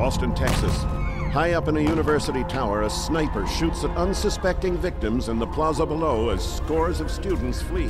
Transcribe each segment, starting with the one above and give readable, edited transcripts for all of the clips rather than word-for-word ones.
Austin, Texas. High up in a university tower, a sniper shoots at unsuspecting victims in the plaza below as scores of students flee.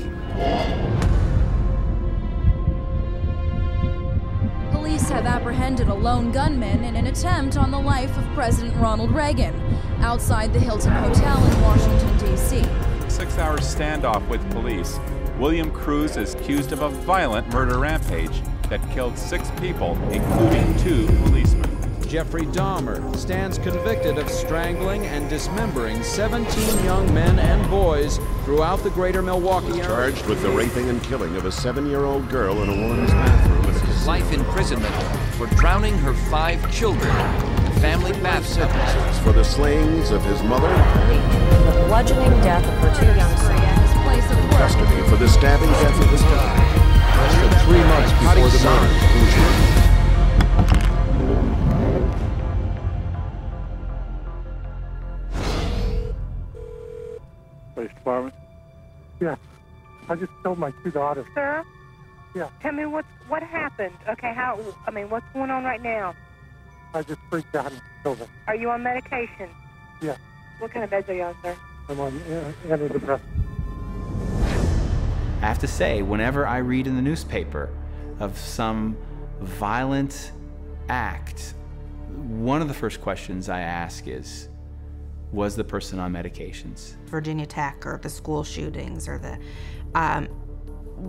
Police have apprehended a lone gunman in an attempt on the life of President Ronald Reagan outside the Hilton Hotel in Washington, D.C. 6-hour standoff with police. William Cruz is accused of a violent murder rampage that killed 6 people, including 2 policemen. Jeffrey Dahmer stands convicted of strangling and dismembering 17 young men and boys throughout the greater Milwaukee area. Charged with the raping and killing of a 7-year-old girl in a woman's bathroom at a casino. Life imprisonment for drowning her 5 children. Family bath sentences for the slayings of his mother. The bludgeoning death of her 2 young sons. Custody for the stabbing death of his daughter. Less than 3 months before the murder. Police department? Yeah. I just killed my 2 daughters. Sir? Yeah. Tell me what happened. Okay, what's going on right now? I just freaked out and killed them. Are you on medication? Yeah. What kind of meds are you on, sir? I'm on antidepressants. I have to say, whenever I read in the newspaper of some violent act, one of the first questions I ask is, was the person on medications? Virginia Tech or the school shootings or the,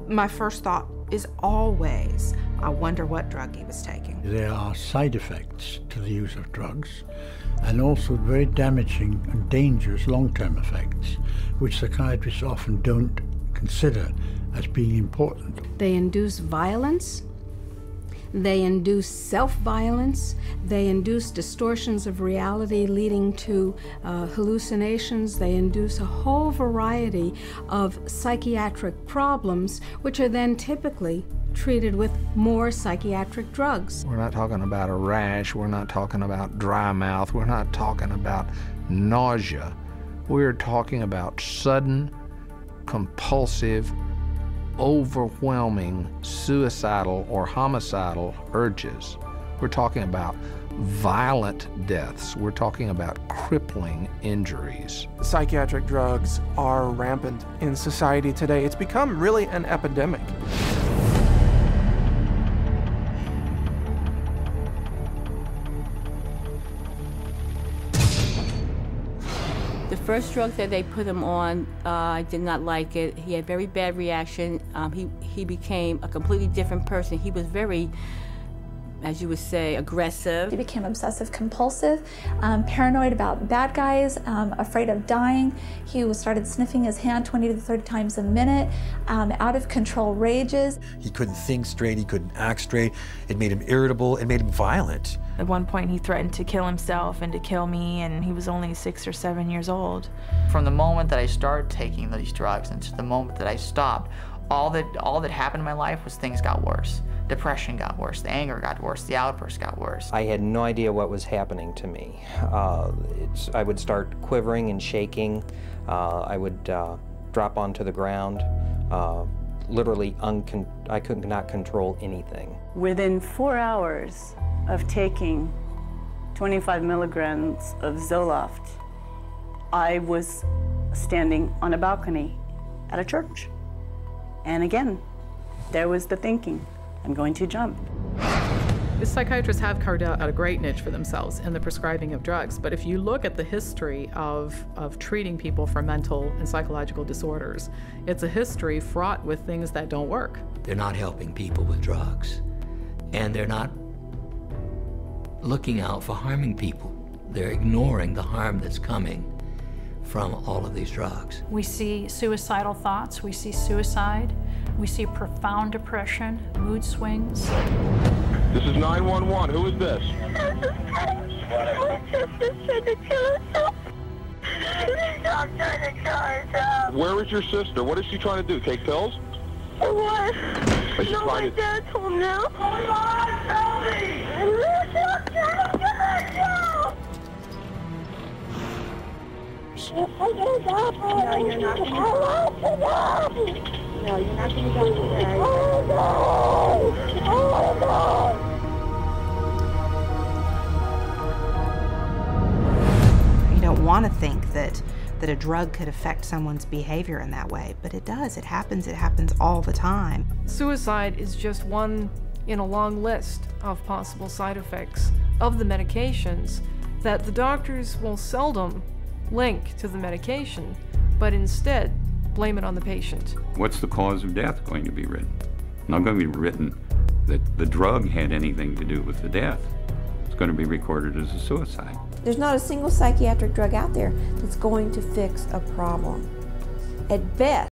my first thought is always, I wonder what drug he was taking. There are side effects to the use of drugs and also very damaging and dangerous long-term effects, which psychiatrists often don't consider as being important. They induce violence, they induce self-violence, they induce distortions of reality leading to hallucinations, they induce a whole variety of psychiatric problems, which are then typically treated with more psychiatric drugs. We're not talking about a rash, we're not talking about dry mouth, we're not talking about nausea. We're talking about sudden, compulsive, overwhelming suicidal or homicidal urges. We're talking about violent deaths. We're talking about crippling injuries. Psychiatric drugs are rampant in society today. It's become really an epidemic. The first drug that they put him on, I did not like it. He had a very bad reaction. He became a completely different person. He was very, as you would say, aggressive. He became obsessive compulsive, paranoid about bad guys, afraid of dying. He started sniffing his hand 20 to 30 times a minute, out of control rages. He couldn't think straight, he couldn't act straight. It made him irritable, it made him violent. At one point he threatened to kill himself and to kill me, and he was only 6 or 7 years old. From the moment that I started taking these drugs and to the moment that I stopped, all that happened in my life was things got worse. Depression got worse, the anger got worse, the outbursts got worse. I had no idea what was happening to me. I would start quivering and shaking. I would drop onto the ground. Literally, I could not control anything. Within 4 hours of taking 25 milligrams of Zoloft, I was standing on a balcony at a church. And again, there was the thinking, I'm going to jump. The psychiatrists have carved out a great niche for themselves in the prescribing of drugs, but if you look at the history of treating people for mental and psychological disorders, it's a history fraught with things that don't work. They're not helping people with drugs, and they're not looking out for harming people. They're ignoring the harm that's coming from all of these drugs. We see suicidal thoughts, we see suicide, we see profound depression, mood swings. This is 911. Who is this? My sister's trying to kill herself. Stop trying to kill herself. Where is your sister? What is she trying to do? Take pills? What? Is she No, my trying to... dad told me now. Come on, tell me. Stop trying to kill herself. No, you're not going to die. No, you're not going to die. Oh, no. Oh, no. that a drug could affect someone's behavior in that way, but it does. It happens all the time. Suicide is just one in a long list of possible side effects of the medications that the doctors will seldom link to the medication, but instead blame it on the patient. What's the cause of death going to be written? Not going to be written that the drug had anything to do with the death. It's going to be recorded as a suicide. There's not a single psychiatric drug out there that's going to fix a problem. At best,